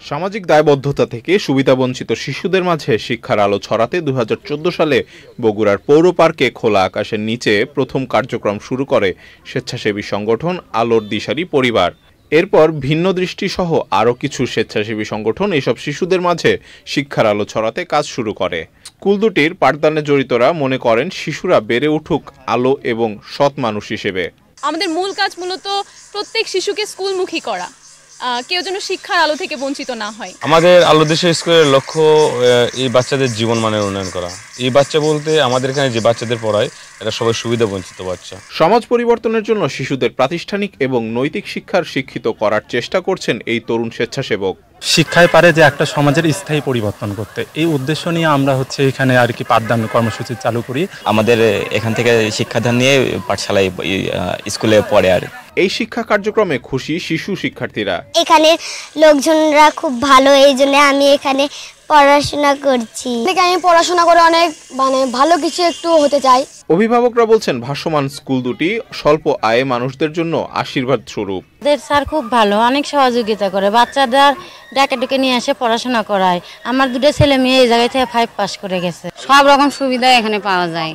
সামাজিক দায়বদ্ধতা থেকে সুবিধাবঞ্চিত শিশুদের মাঝে শিক্ষার আলো ছড়াতে 2014 সালে বগুড়ার পৌর পার্কে খোলা আকাশের নিচে প্রথম কার্যক্রম শুরু করে স্বেচ্ছাসেবী সংগঠন আলোর দিশারি পরিবার। এরপর ভিন্ন দৃষ্টি সহ আরও কিছু স্বেচ্ছাসেবী সংগঠন এসব শিশুদের মাঝে শিক্ষার আলো ছড়াতে কাজ শুরু করে। স্কুল দুটির পাঠদানে জড়িতরা মনে করেন শিশুরা বেড়ে উঠুক আলো এবং সৎ মানুষ হিসেবে। আমাদের মূল কাজ মূলত প্রত্যেক শিশুকে স্কুলমুখী করা, কেউ যেন শিক্ষার আলো থেকে বঞ্চিত না হয়। আমাদের আলো দেশের স্কুলের লক্ষ্য এই বাচ্চাদের জীবন মানের উন্নয়ন করা। এই বাচ্চা বলতে আমাদের এখানে যে বাচ্চাদের পড়ায় এরা সবাই সুবিধা বঞ্চিত বাচ্চা। সমাজ পরিবর্তনের জন্য শিশুদের প্রাতিষ্ঠানিক এবং নৈতিক শিক্ষার শিক্ষিত করার চেষ্টা করছেন এই তরুণ স্বেচ্ছাসেবক। শিক্ষায় পারে যে একটা সমাজের স্থায়ী পরিবর্তন করতে, এই উদ্দেশ্য নিয়ে আমরা এখানে আর কি পাঠদান কর্মসূচি চালু করি। আমাদের এখান থেকে শিক্ষাদান নিয়ে পাঠশালায় স্কুলে পড়ে। আর এই শিক্ষা কার্যক্রমে খুশি শিশু শিক্ষার্থীরা। এখানে লোকজনরা খুব ভালো, এই জন্য আমি এখানে পড়াশোনা করছি। আমি পড়াশোনা করে অনেক ভালো কিছু একটু হতে চাই। অভিভাবকরা বলছেন ভাসমান স্কুল দুটি স্বল্প আয়ে মানুষদের জন্য আশীর্বাদ স্বরূপ। স্যার খুব ভালো, অনেক সহযোগিতা করে, বাচ্চাদের ডাকে ডুকে নিয়ে এসে পড়াশোনা করায়। আমার 2 ছেলে মেয়ে এই জায়গায় থেকে 5 পাস করে গেছে। সব রকম সুবিধা এখানে পাওয়া যায়।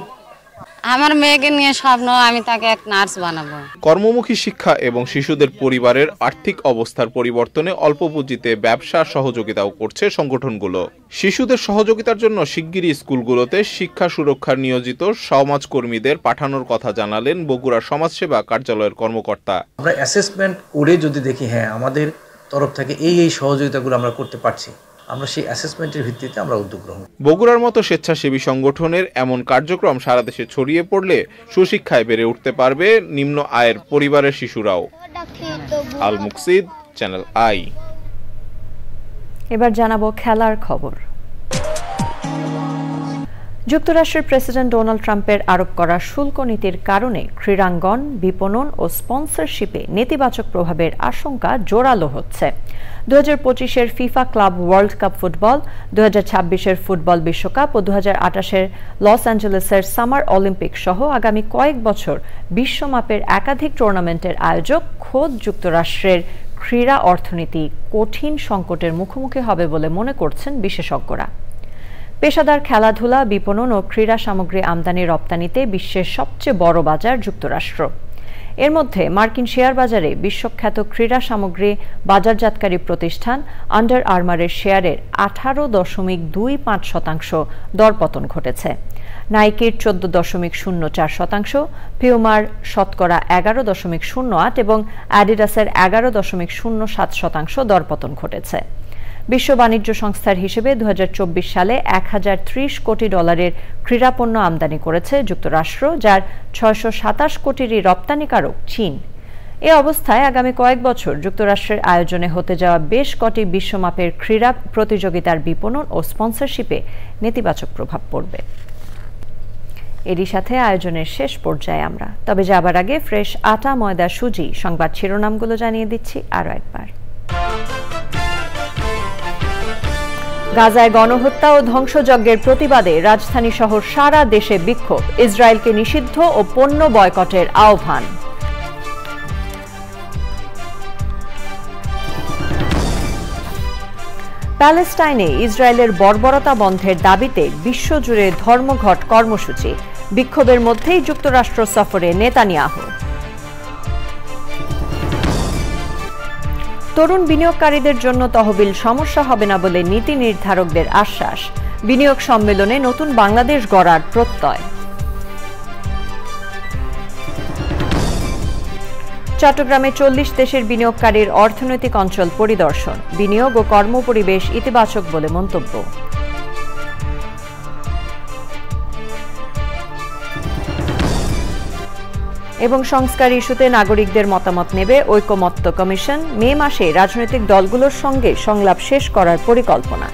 আমার মেয়েকে নিয়ে স্বপ্ন আমি তাকে এক নার্স বানাবো। কর্মমুখী শিক্ষা এবং শিশুদের পরিবারের আর্থিক অবস্থার পরিবর্তনে অল্প পুঁজিতে ব্যবসা সহযোগিতাও করছে সংগঠনগুলো। শিশুদের সহযোগিতার জন্য শিগগিরই স্কুলগুলোতে শিক্ষা সুরক্ষার নিয়োজিত সমাজকর্মীদের পাঠানোর কথা জানালেন বগুড়া সমাজসেবা কার্যালয়ের কর্মকর্তা। আমরা অ্যাসেসমেন্ট করে যদি দেখি হ্যাঁ আমাদের তরফ থেকে এই সহযোগিতাগুলো আমরা করতে পারছি, আমরা সেই অ্যাসেসমেন্টের ভিত্তিতে আমরা উদ্যোগ গ্রহণ। বগুড়ার মতো স্বেচ্ছাসেবী সংগঠনের এমন কার্যক্রম সারা দেশে ছড়িয়ে পড়লে সুশিক্ষায় বেড়ে উঠতে পারবে নিম্ন আয়ের পরিবারের শিশুরাও। আল মুকসিদ, চ্যানেল আই। এবার জানাবো খেলার খবর। যুক্তরাষ্ট্রের প্রেসিডেন্ট ডোনাল্ড ট্রাম্পের আরোপ করা শুল্ক নীতির কারণে ক্রীড়াঙ্গন, বিপণন ও স্পন্সরশিপে নেতিবাচক প্রভাবের আশঙ্কা জোরালো হচ্ছে। 2025-এর FIFA club world cup football, 2026-এর ফুটবল বিশ্বকাপ ও 2028-এর লস অ্যাঞ্জেলেসের সামার অলিম্পিক সহ আগামী কয়েক বছর বিশ্বমাপের একাধিক টুর্নামেন্টের আয়োজক খোদ যুক্তরাষ্ট্রের ক্রীড়া অর্থনীতি কঠিন সংকটের মুখোমুখি হবে বলে মনে করছেন বিশেষজ্ঞরা। পেশাদার খেলাধুলা, বিপণন ও ক্রীড়া সামগ্রী আমদানি রপ্তানিতে বিশ্বের সবচেয়ে বড় বাজার যুক্তরাষ্ট্র। এর মধ্যে মার্কিন শেয়ার বাজারে বিশ্বখ্যাত ক্রীড়া সামগ্রী বাজারজাতকারী প্রতিষ্ঠান আন্ডার আর্মারের শেয়ারের 18.25% দরপতন ঘটেছে। নাইকির 14.04%, পিউমার শতকরা 11.08 এবং অ্যাডিডাসের 11.07% দরপতন ঘটেছে। বিশ্ব বাণিজ্য সংস্থার হিসেবে 2024 সালে 1030 কোটি ডলারের ক্রীড়াপণ্য আমদানি করেছে যুক্তরাষ্ট্র, যার 627 কোটিরই রপ্তানিকারক চীন। এ অবস্থায় আগামী কয়েক বছর যুক্তরাষ্ট্রের আয়োজনে হতে যাওয়া বেশ কটি বিশ্বমাপের ক্রীড়া প্রতিযোগিতার বিপণন ও স্পন্সরশিপে নেতিবাচক প্রভাব পড়বে। এরই সাথে আয়োজনের শেষ পর্যায়ে আমরা, তবে যাবার আগে ফ্রেশ আটা, ময়দা, সুজি সংবাদ শিরোনামগুলো জানিয়ে দিচ্ছি আরও একবার। গাজায় গণহত্যা ও ধ্বংসযজ্ঞের প্রতিবাদে রাজধানী শহর সারা দেশে বিক্ষোভ, ইসরায়েলকে নিষিদ্ধ ও পণ্য বয়কটের আহ্বান। প্যালেস্টাইনে ইসরায়েলের বর্বরতা বন্ধের দাবিতে বিশ্বজুড়ে ধর্মঘট কর্মসূচি, বিক্ষোভের মধ্যেই যুক্তরাষ্ট্র সফরে নেতানিয়াহু। তরুণ বিনিয়োগকারীদের জন্য তহবিল সমস্যা হবে না বলে নীতি নির্ধারকদের আশ্বাস, বিনিয়োগ সম্মেলনে নতুন বাংলাদেশ গড়ার প্রত্যয়। চট্টগ্রামে 40 দেশের বিনিয়োগকারীর অর্থনৈতিক অঞ্চল পরিদর্শন, বিনিয়োগ ও কর্মপরিবেশ ইতিবাচক বলে মন্তব্য। এবং সংস্কার ইস্যুতে নাগরিকদের মতামত নেবে ঐকমত্য কমিশন, মে মাসে রাজনৈতিক দলগুলোর সঙ্গে সংলাপ শেষ করার পরিকল্পনা।